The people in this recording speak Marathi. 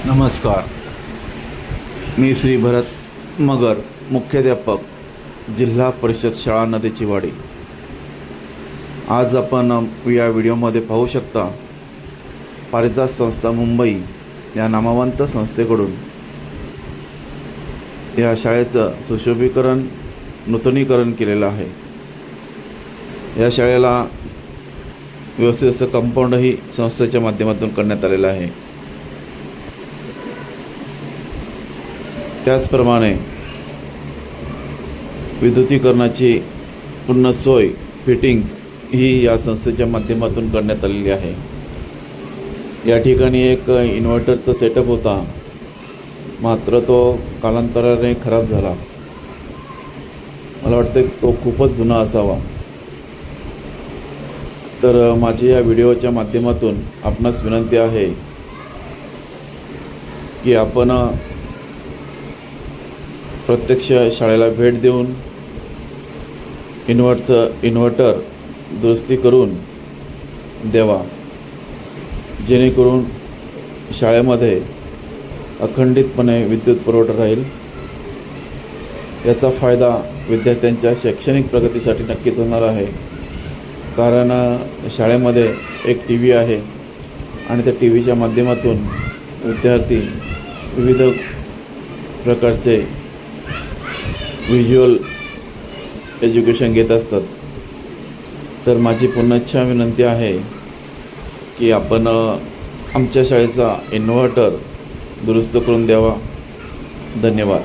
नमस्कार. मी श्री भरत मगर, मुख्याध्यापक, जिल्हा परिषद शाळा नदीची वाडी. आज आपण या व्हिडिओमध्ये पाहू शकता, पारिजात संस्था मुंबई या नामवंत संस्थेकडून या शाळेचं सुशोभीकरण, नूतनीकरण केलेलं आहे. या शाळेला व्यवस्थित असं कंपाऊंडही संस्थेच्या माध्यमातून करण्यात आलेलं आहे. त्याचप्रमाणे विद्युतीकरणाची पूर्ण सोय, फिटिंग्स ही या संस्थेच्या माध्यमातून करण्यात आलेली आहे. या ठिकाणी एक इन्व्हर्टरचा सेटअप होता, मात्र तो कालांतराने खराब झाला. मला वाटते तो खूपच जुना असावा. तर माझी या व्हिडिओच्या माध्यमातून आपणास विनंती आहे की आपण प्रत्यक्ष शाळेला भेट देऊन इन्व्हर्टर दुरुस्ती करून द्यावा, जेणेकरून शाळेमध्ये अखंडितपणे विद्युत पुरवठा राहील. याचा फायदा विद्यार्थ्यांच्या शैक्षणिक प्रगतीसाठी नक्कीच होणार आहे. कारण शाळेमध्ये एक टी व्ही आहे आणि त्या टी व्हीच्या माध्यमातून विद्यार्थी विविध प्रकारचे व्हिज्युअल एज्युकेशन घेत असतात. तर माझी पुनश्च विनंती आहे की आपण आमच्या शाळेचा इन्व्हर्टर दुरुस्त करून द्यावा. धन्यवाद.